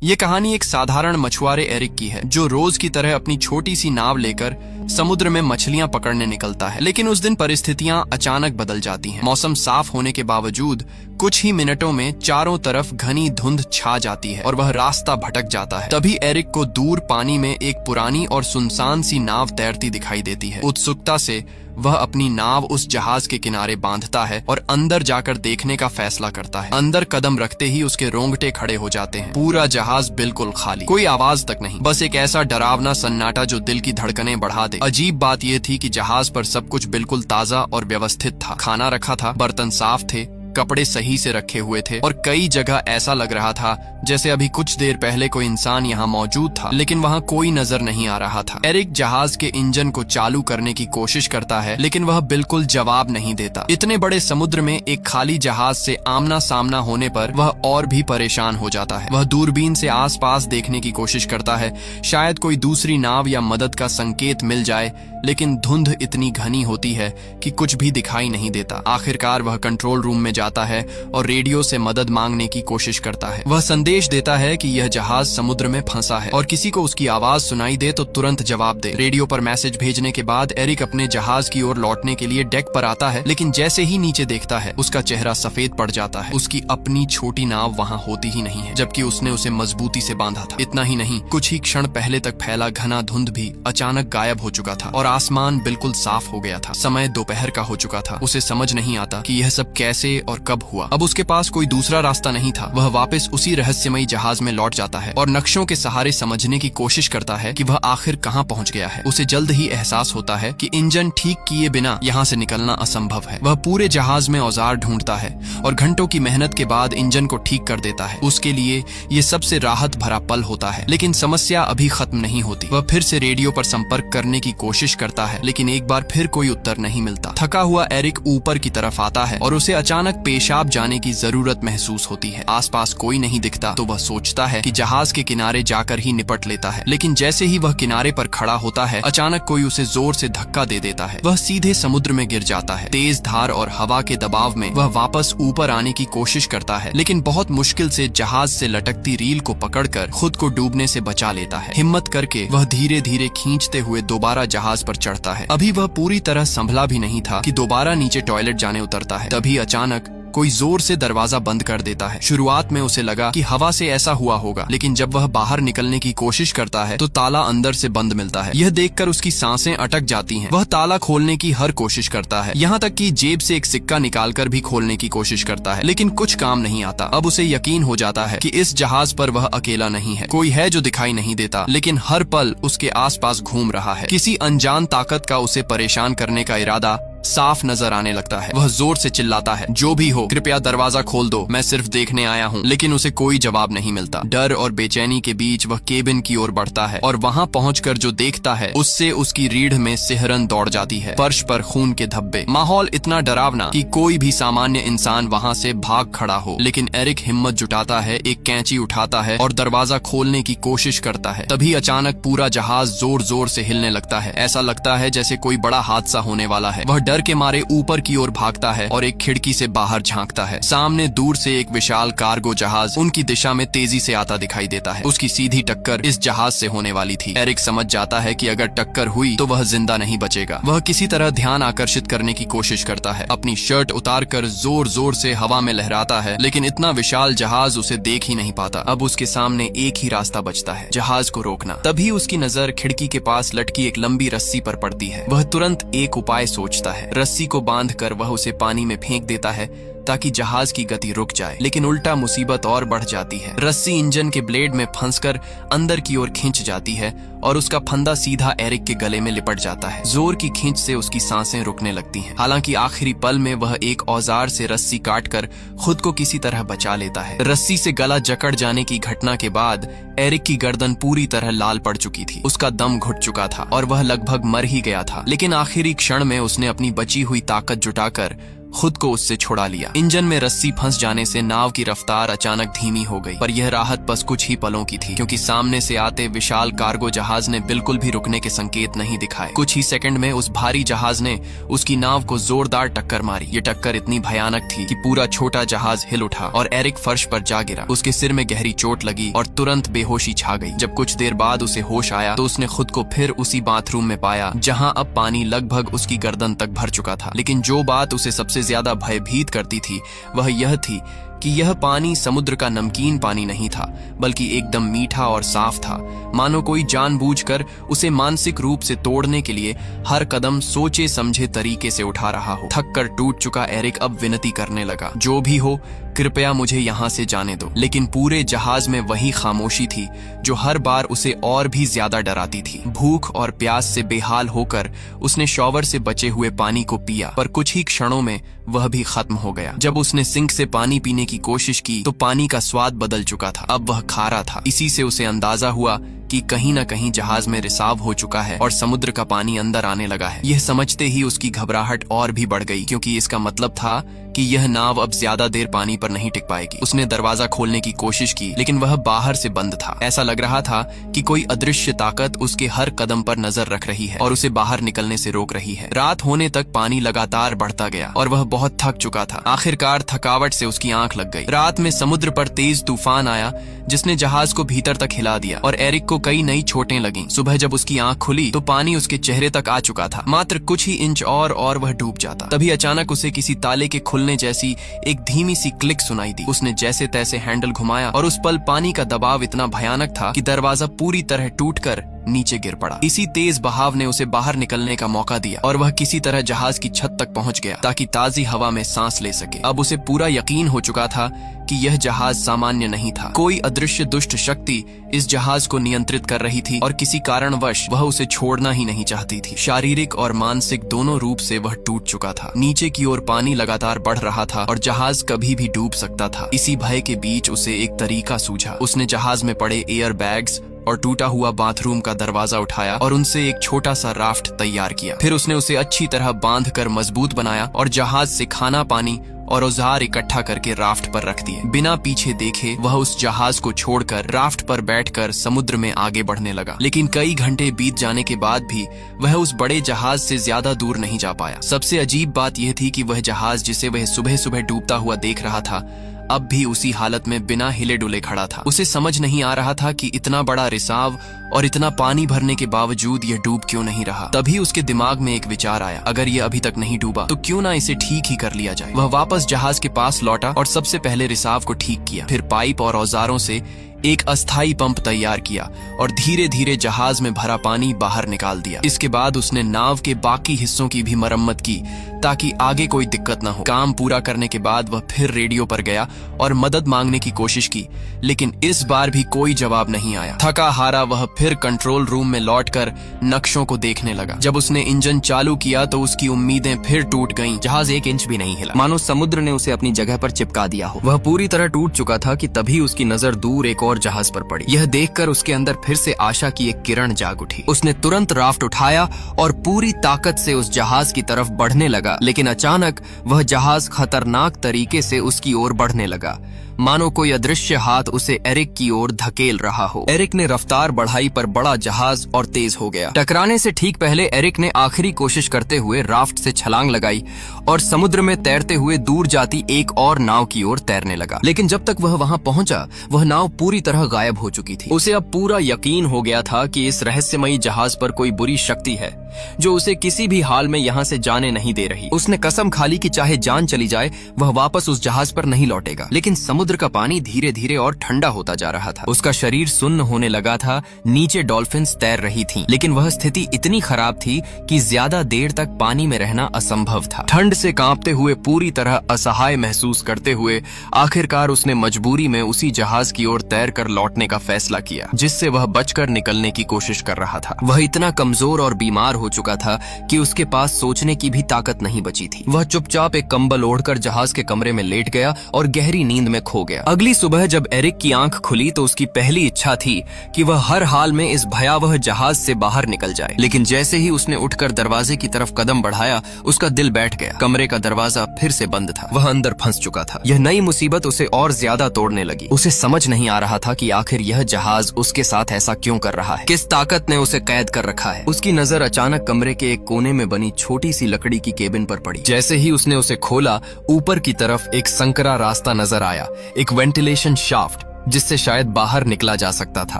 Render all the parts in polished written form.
ये कहानी एक साधारण मछुआरे एरिक की है जो रोज की तरह अपनी छोटी सी नाव लेकर समुद्र में मछलियां पकड़ने निकलता है। लेकिन उस दिन परिस्थितियां अचानक बदल जाती हैं। मौसम साफ होने के बावजूद कुछ ही मिनटों में चारों तरफ घनी धुंध छा जाती है और वह रास्ता भटक जाता है। तभी एरिक को दूर पानी में एक पुरानी और सुनसान सी नाव तैरती दिखाई देती है। उत्सुकता से वह अपनी नाव उस जहाज के किनारे बांधता है और अंदर जाकर देखने का फैसला करता है। अंदर कदम रखते ही उसके रोंगटे खड़े हो जाते हैं। पूरा जहाज बिल्कुल खाली, कोई आवाज तक नहीं, बस एक ऐसा डरावना सन्नाटा जो दिल की धड़कनें बढ़ा दे। अजीब बात यह थी कि जहाज पर सब कुछ बिल्कुल ताजा और व्यवस्थित था। खाना रखा था, बर्तन साफ थे, कपड़े सही से रखे हुए थे और कई जगह ऐसा लग रहा था जैसे अभी कुछ देर पहले कोई इंसान यहाँ मौजूद था, लेकिन वहाँ कोई नजर नहीं आ रहा था। एरिक जहाज के इंजन को चालू करने की कोशिश करता है, लेकिन वह बिल्कुल जवाब नहीं देता। इतने बड़े समुद्र में एक खाली जहाज से आमना सामना होने पर वह और भी परेशान हो जाता है। वह दूरबीन से आसपास देखने की कोशिश करता है, शायद कोई दूसरी नाव या मदद का संकेत मिल जाए, लेकिन धुंध इतनी घनी होती है कि कुछ भी दिखाई नहीं देता। आखिरकार वह कंट्रोल रूम में जाता है और रेडियो से मदद मांगने की कोशिश करता है। वह संदेश देता है कि यह जहाज समुद्र में फंसा है और किसी को उसकी आवाज सुनाई दे तो तुरंत जवाब दे। रेडियो पर मैसेज भेजने के बाद एरिक अपने जहाज की ओर लौटने के लिए डेक पर आता है, लेकिन जैसे ही नीचे देखता है उसका चेहरा सफेद पड़ जाता है। उसकी अपनी छोटी नाव वहाँ होती ही नहीं है, जबकि उसने उसे मजबूती से बांधा था। इतना ही नहीं, कुछ ही क्षण पहले तक फैला घना धुंध भी अचानक गायब हो चुका था और आसमान बिल्कुल साफ हो गया था। समय दोपहर का हो चुका था। उसे समझ नहीं आता कि यह सब कैसे और कब हुआ। अब उसके पास कोई दूसरा रास्ता नहीं था। वह वापस उसी रहस्यमयी जहाज में लौट जाता है और नक्शों के सहारे समझने की कोशिश करता है कि वह आखिर कहाँ पहुँच गया है। उसे जल्द ही एहसास होता है कि इंजन ठीक किए बिना यहाँ से निकलना असंभव है। वह पूरे जहाज में औजार ढूंढता है और घंटों की मेहनत के बाद इंजन को ठीक कर देता है। उसके लिए ये सबसे राहत भरा पल होता है, लेकिन समस्या अभी खत्म नहीं होती। वह फिर से रेडियो पर संपर्क करने की कोशिश करता है, लेकिन एक बार फिर कोई उत्तर नहीं मिलता। थका हुआ एरिक ऊपर की तरफ आता है और उसे अचानक पेशाब जाने की जरूरत महसूस होती है। आसपास कोई नहीं दिखता तो वह सोचता है कि जहाज के किनारे जाकर ही निपट लेता है, लेकिन जैसे ही वह किनारे पर खड़ा होता है अचानक कोई उसे जोर से धक्का दे देता है। वह सीधे समुद्र में गिर जाता है। तेज धार और हवा के दबाव में वह वापस ऊपर आने की कोशिश करता है, लेकिन बहुत मुश्किल से जहाज से लटकती रील को पकड़कर खुद को डूबने से बचा लेता है। हिम्मत करके वह धीरे धीरे खींचते हुए दोबारा जहाज पर चढ़ता है। अभी वह पूरी तरह संभला भी नहीं था कि दोबारा नीचे टॉयलेट जाने उतरता है। तभी अचानक कोई जोर से दरवाजा बंद कर देता है। शुरुआत में उसे लगा कि हवा से ऐसा हुआ होगा, लेकिन जब वह बाहर निकलने की कोशिश करता है तो ताला अंदर से बंद मिलता है। यह देखकर उसकी सांसें अटक जाती हैं। वह ताला खोलने की हर कोशिश करता है, यहाँ तक कि जेब से एक सिक्का निकालकर भी खोलने की कोशिश करता है, लेकिन कुछ काम नहीं आता। अब उसे यकीन हो जाता है कि इस जहाज पर वह अकेला नहीं है। कोई है जो दिखाई नहीं देता, लेकिन हर पल उसके आसपास घूम रहा है। किसी अनजान ताकत का उसे परेशान करने का इरादा साफ नजर आने लगता है। वह जोर से चिल्लाता है, जो भी हो कृपया दरवाजा खोल दो, मैं सिर्फ देखने आया हूँ। लेकिन उसे कोई जवाब नहीं मिलता। डर और बेचैनी के बीच वह केबिन की ओर बढ़ता है और वहाँ पहुंचकर जो देखता है उससे उसकी रीढ़ में सिहरन दौड़ जाती है। फर्श पर खून के धब्बे, माहौल इतना डरावना कि कोई भी सामान्य इंसान वहाँ से भाग खड़ा हो। लेकिन एरिक हिम्मत जुटाता है, एक कैंची उठाता है और दरवाजा खोलने की कोशिश करता है। तभी अचानक पूरा जहाज जोर जोर से हिलने लगता है। ऐसा लगता है जैसे कोई बड़ा हादसा होने वाला है। वह डर के मारे ऊपर की ओर भागता है और एक खिड़की से बाहर झांकता है। सामने दूर से एक विशाल कार्गो जहाज उनकी दिशा में तेजी से आता दिखाई देता है। उसकी सीधी टक्कर इस जहाज से होने वाली थी। एरिक समझ जाता है कि अगर टक्कर हुई तो वह जिंदा नहीं बचेगा। वह किसी तरह ध्यान आकर्षित करने की कोशिश करता है। अपनी शर्ट उतारकर जोर जोर से हवा में लहराता है, लेकिन इतना विशाल जहाज उसे देख ही नहीं पाता। अब उसके सामने एक ही रास्ता बचता है, जहाज को रोकना। तभी उसकी नजर खिड़की के पास लटकी एक लंबी रस्सी पर पड़ती है। वह तुरंत एक उपाय सोचता है। रस्सी को बांधकर वह उसे पानी में फेंक देता है ताकि जहाज की गति रुक जाए, लेकिन उल्टा मुसीबत और बढ़ जाती है। रस्सी इंजन के ब्लेड में फंसकर अंदर की ओर खींच जाती है और उसका फंदा सीधा एरिक के गले में लिपट जाता है। जोर की खींच से उसकी सांसें रुकने लगती हैं। हालांकि आखिरी पल में वह एक औजार से रस्सी काटकर खुद को किसी तरह बचा लेता है। रस्सी से गला जकड़ जाने की घटना के बाद एरिक की गर्दन पूरी तरह लाल पड़ चुकी थी। उसका दम घुट चुका था और वह लगभग मर ही गया था, लेकिन आखिरी क्षण में उसने अपनी बची हुई ताकत जुटाकर खुद को उससे छुड़ा लिया। इंजन में रस्सी फंस जाने से नाव की रफ्तार अचानक धीमी हो गई, पर यह राहत बस कुछ ही पलों की थी, क्योंकि सामने से आते विशाल कार्गो जहाज ने बिल्कुल भी रुकने के संकेत नहीं दिखाए। कुछ ही सेकंड में उस भारी जहाज ने उसकी नाव को जोरदार टक्कर मारी। ये टक्कर इतनी भयानक थी कि पूरा छोटा जहाज हिल उठा और एरिक फर्श पर जा गिरा। उसके सिर में गहरी चोट लगी और तुरंत बेहोशी छा गई। जब कुछ देर बाद उसे होश आया तो उसने खुद को फिर उसी बाथरूम में पाया जहां अब पानी लगभग उसकी गर्दन तक भर चुका था। लेकिन जो बात उसे सबसे ज्यादा भयभीत करती थी वह यह थी कि यह पानी समुद्र का नमकीन पानी नहीं था, बल्कि एकदम मीठा और साफ था, मानो कोई जानबूझकर उसे मानसिक रूप से तोड़ने के लिए हर कदम सोचे समझे तरीके से उठा रहा हो। थक कर टूट चुका एरिक अब विनती करने लगा, जो भी हो कृपया मुझे यहाँ से जाने दो। लेकिन पूरे जहाज में वही खामोशी थी जो हर बार उसे और भी ज्यादा डराती थी। भूख और प्यास से बेहाल होकर उसने शॉवर से बचे हुए पानी को पिया, पर कुछ ही क्षणों में वह भी खत्म हो गया। जब उसने सिंक से पानी पीने की कोशिश की तो पानी का स्वाद बदल चुका था, अब वह खारा था। इसी से उसे अंदाजा हुआ कि कहीं न कहीं जहाज में रिसाव हो चुका है और समुद्र का पानी अंदर आने लगा है। यह समझते ही उसकी घबराहट और भी बढ़ गई, क्योंकि इसका मतलब था कि यह नाव अब ज्यादा देर पानी पर नहीं टिक पाएगी। उसने दरवाजा खोलने की कोशिश की, लेकिन वह बाहर से बंद था। ऐसा लग रहा था कि कोई अदृश्य ताकत उसके हर कदम पर नजर रख रही है और उसे बाहर निकलने से रोक रही है। रात होने तक पानी लगातार बढ़ता गया और वह बहुत थक चुका था। आखिरकार थकावट से उसकी आंख लग गई। रात में समुद्र पर तेज तूफान आया जिसने जहाज को भीतर तक हिला दिया और एरिक को कई नई चोटें लगीं। सुबह जब उसकी आंख खुली तो पानी उसके चेहरे तक आ चुका था। मात्र कुछ ही इंच और वह डूब जाता। तभी अचानक उसे किसी ताले के खुलने जैसी एक धीमी सी क्लिक सुनाई दी। उसने जैसे तैसे हैंडल घुमाया और उस पल पानी का दबाव इतना भयानक था कि दरवाजा पूरी तरह टूटकर नीचे गिर पड़ा। इसी तेज बहाव ने उसे बाहर निकलने का मौका दिया और वह किसी तरह जहाज की छत तक पहुंच गया ताकि ताजी हवा में सांस ले सके। अब उसे पूरा यकीन हो चुका था कि यह जहाज सामान्य नहीं था। कोई अदृश्य दुष्ट शक्ति इस जहाज को नियंत्रित कर रही थी और किसी कारणवश वह उसे छोड़ना ही नहीं चाहती थी। शारीरिक और मानसिक दोनों रूप से वह टूट चुका था। नीचे की ओर पानी लगातार बढ़ रहा था और जहाज कभी भी डूब सकता था। इसी भय के बीच उसे एक तरीका सूझा। उसने जहाज में पड़े एयर बैग्स और टूटा हुआ बाथरूम का दरवाजा उठाया और उनसे एक छोटा सा राफ्ट तैयार किया। फिर उसने उसे अच्छी तरह बांध कर मजबूत बनाया और जहाज से खाना पानी और औजार इकट्ठा करके राफ्ट पर रख दिए। बिना पीछे देखे वह उस जहाज को छोड़कर राफ्ट पर बैठकर समुद्र में आगे बढ़ने लगा। लेकिन कई घंटे बीत जाने के बाद भी वह उस बड़े जहाज से ज्यादा दूर नहीं जा पाया। सबसे अजीब बात यह थी कि वह जहाज जिसे वह सुबह सुबह डूबता हुआ देख रहा था अब भी उसी हालत में बिना हिले डुले खड़ा था। उसे समझ नहीं आ रहा था कि इतना बड़ा रिसाव और इतना पानी भरने के बावजूद यह डूब क्यों नहीं रहा। तभी उसके दिमाग में एक विचार आया, अगर यह अभी तक नहीं डूबा तो क्यों ना इसे ठीक ही कर लिया जाए। वह वापस जहाज के पास लौटा और सबसे पहले रिसाव को ठीक किया। फिर पाइप और औजारों से एक अस्थायी पंप तैयार किया और धीरे धीरे जहाज में भरा पानी बाहर निकाल दिया। इसके बाद उसने नाव के बाकी हिस्सों की भी मरम्मत की ताकि आगे कोई दिक्कत न हो। काम पूरा करने के बाद वह फिर रेडियो पर गया और मदद मांगने की कोशिश की, लेकिन इस बार भी कोई जवाब नहीं आया। थका हारा वह फिर कंट्रोल रूम में लौटकर नक्शों को देखने लगा। जब उसने इंजन चालू किया तो उसकी उम्मीदें फिर टूट गईं। जहाज एक इंच भी नहीं हिला, मानो समुद्र ने उसे अपनी जगह पर चिपका दिया हो। वह पूरी तरह टूट चुका था कि तभी उसकी नजर दूर एक और जहाज पर पड़ी। यह देखकर उसके अंदर फिर से आशा की एक किरण जाग उठी। उसने तुरंत राफ्ट उठाया और पूरी ताकत से उस जहाज की तरफ बढ़ने लगा, लेकिन अचानक वह जहाज खतरनाक तरीके से उसकी ओर बढ़ने लगा, मानो कोई अदृश्य हाथ उसे एरिक की ओर धकेल रहा हो। एरिक ने रफ्तार बढ़ाई पर बड़ा जहाज और तेज हो गया। टकराने से ठीक पहले एरिक ने आखिरी कोशिश करते हुए राफ्ट से छलांग लगाई और समुद्र में तैरते हुए दूर जाती एक और नाव की ओर तैरने लगा। लेकिन जब तक वह वहां पहुंचा वह नाव पूरी तरह गायब हो चुकी थी। उसे अब पूरा यकीन हो गया था कि इस रहस्यमयी जहाज पर कोई बुरी शक्ति है जो उसे किसी भी हाल में यहाँ से जाने नहीं दे रही। उसने कसम खा ली कि चाहे जान चली जाए वह वापस उस जहाज पर नहीं लौटेगा। लेकिन समुद्र का पानी धीरे धीरे और ठंडा होता जा रहा था। उसका शरीर सुन्न होने लगा था। नीचे डॉल्फिन्स तैर रही थीं, लेकिन वह स्थिति इतनी खराब थी कि ज्यादा देर तक पानी में रहना असंभव था। ठंड से कांपते हुए, पूरी तरह असहाय महसूस करते हुए आखिरकार उसने मजबूरी में उसी जहाज की ओर तैर कर लौटने का फैसला किया जिससे वह बचकर निकलने की कोशिश कर रहा था। वह इतना कमजोर और बीमार हो चुका था कि उसके पास सोचने की भी ताकत नहीं बची थी। वह चुपचाप एक कंबल ओढ़कर जहाज के कमरे में लेट गया और गहरी नींद में खो हो गया। अगली सुबह जब एरिक की आंख खुली तो उसकी पहली इच्छा थी कि वह हर हाल में इस भयावह जहाज से बाहर निकल जाए, लेकिन जैसे ही उसने उठकर दरवाजे की तरफ कदम बढ़ाया उसका दिल बैठ गया। कमरे का दरवाजा फिर से बंद था, वह अंदर फंस चुका था। यह नई मुसीबत उसे और ज्यादा तोड़ने लगी। उसे समझ नहीं आ रहा था कि आखिर यह जहाज उसके साथ ऐसा क्यों कर रहा है, किस ताकत ने उसे कैद कर रखा है। उसकी नजर अचानक कमरे के एक कोने में बनी छोटी सी लकड़ी की केबिन पर पड़ी। जैसे ही उसने उसे खोला, ऊपर की तरफ एक संकरा रास्ता नजर आया, एक वेंटिलेशन शाफ्ट जिससे शायद बाहर निकला जा सकता था।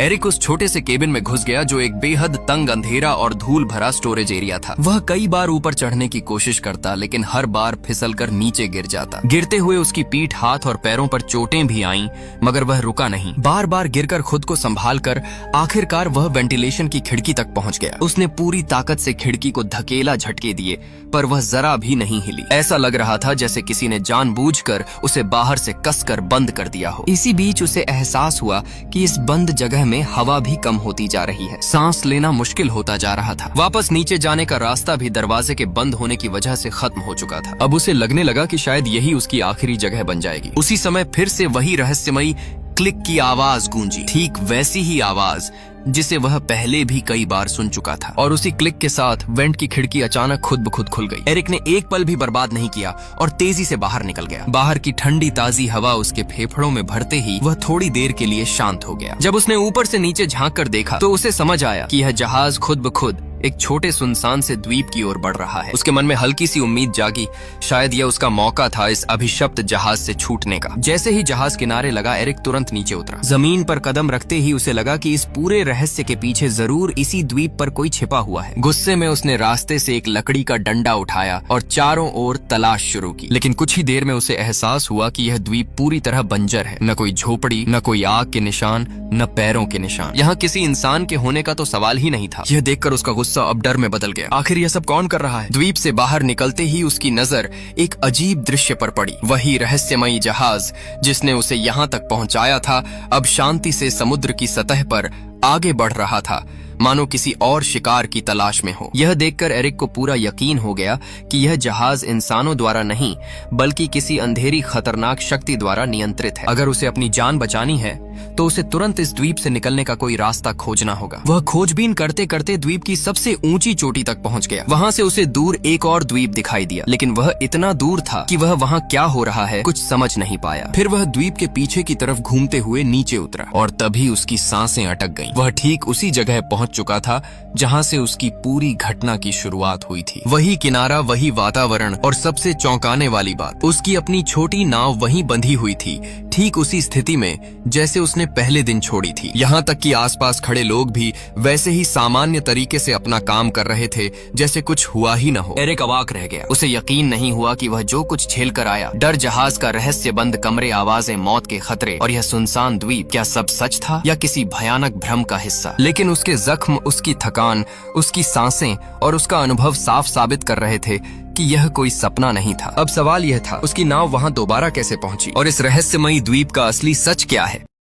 एरिक उस छोटे से केबिन में घुस गया जो एक बेहद तंग, अंधेरा और धूल भरा स्टोरेज एरिया था। वह कई बार ऊपर चढ़ने की कोशिश करता, लेकिन हर बार फिसलकर नीचे गिर जाता। गिरते हुए उसकी पीठ, हाथ और पैरों पर चोटें भी आईं, मगर वह रुका नहीं। बार बार गिरकर खुद को संभालकर आखिरकार वह वेंटिलेशन की खिड़की तक पहुंच गया। उसने पूरी ताकत से खिड़की को धकेला, झटके दिए, पर वह जरा भी नहीं हिली। ऐसा लग रहा था जैसे किसी ने जानबूझकर उसे बाहर से कसकर बंद कर दिया हो। इसी बीच उसे एहसास हुआ कि इस बंद जगह में हवा भी कम होती जा रही है। सांस लेना मुश्किल होता जा रहा था। वापस नीचे जाने का रास्ता भी दरवाजे के बंद होने की वजह से खत्म हो चुका था। अब उसे लगने लगा कि शायद यही उसकी आखिरी जगह बन जाएगी। उसी समय फिर से वही रहस्यमयी क्लिक की आवाज गूंजी, ठीक वैसी ही आवाज जिसे वह पहले भी कई बार सुन चुका था। और उसी क्लिक के साथ वेंट की खिड़की अचानक खुद ब खुद खुल गई। एरिक ने एक पल भी बर्बाद नहीं किया और तेजी से बाहर निकल गया। बाहर की ठंडी ताजी हवा उसके फेफड़ों में भरते ही वह थोड़ी देर के लिए शांत हो गया। जब उसने ऊपर से नीचे झांक कर देखा तो उसे समझ आया कि यह जहाज खुद ब खुद एक छोटे सुनसान से द्वीप की ओर बढ़ रहा है। उसके मन में हल्की सी उम्मीद जागी, शायद यह उसका मौका था इस अभिशप्त जहाज से छूटने का। जैसे ही जहाज किनारे लगा, एरिक तुरंत नीचे उतरा। जमीन पर कदम रखते ही उसे लगा कि इस पूरे रहस्य के पीछे जरूर इसी द्वीप पर कोई छिपा हुआ है। गुस्से में उसने रास्ते से एक लकड़ी का डंडा उठाया और चारों ओर तलाश शुरू की। लेकिन कुछ ही देर में उसे एहसास हुआ कि यह द्वीप पूरी तरह बंजर है। न कोई झोपड़ी, न कोई आग के निशान, न पैरों के निशान। यहाँ किसी इंसान के होने का तो सवाल ही नहीं था। यह देखकर उसका गुस्सा अब डर में बदल गया। आखिर यह सब कौन कर रहा है? द्वीप से बाहर निकलते ही उसकी नजर एक अजीब दृश्य पर पड़ी। वही रहस्यमयी जहाज जिसने उसे यहाँ तक पहुंचाया था, अब शांति से समुद्र की सतह पर आगे बढ़ रहा था, मानो किसी और शिकार की तलाश में हो। यह देखकर एरिक को पूरा यकीन हो गया कि यह जहाज इंसानों द्वारा नहीं, बल्कि किसी अंधेरी खतरनाक शक्ति द्वारा नियंत्रित है। अगर उसे अपनी जान बचानी है तो उसे तुरंत इस द्वीप से निकलने का कोई रास्ता खोजना होगा। वह खोजबीन करते करते द्वीप की सबसे ऊंची चोटी तक पहुंच गया। वहां से उसे दूर एक और द्वीप दिखाई दिया, लेकिन वह इतना दूर था कि वह वहां क्या हो रहा है कुछ समझ नहीं पाया। फिर वह द्वीप के पीछे की तरफ घूमते हुए नीचे उतरा और तभी उसकी सांसें अटक गईं। वह ठीक उसी जगह पहुंच चुका था जहां से उसकी पूरी घटना की शुरुआत हुई थी। वही किनारा, वही वातावरण और सबसे चौंकाने वाली बात, उसकी अपनी छोटी नाव वहीं बंधी हुई थी, ठीक उसी स्थिति में जैसे उसने पहले दिन छोड़ी थी। यहाँ तक कि आसपास खड़े लोग भी वैसे ही सामान्य तरीके से अपना काम कर रहे थे जैसे कुछ हुआ ही न हो। एरिक अवाक रह गया। उसे यकीन नहीं हुआ कि वह जो कुछ झेल कर आया, डर, जहाज का रहस्य बंद कमरे, आवाजें, मौत के खतरे और यह सुनसान द्वीप, क्या सब सच था या किसी भयानक भ्रम का हिस्सा? लेकिन उसके जख्म, उसकी थकान, उसकी सांसें और उसका अनुभव साफ साबित कर रहे थे कि यह कोई सपना नहीं था। अब सवाल यह था, उसकी नाव वहां दोबारा कैसे पहुंची और इस रहस्यमयी द्वीप का असली सच क्या है?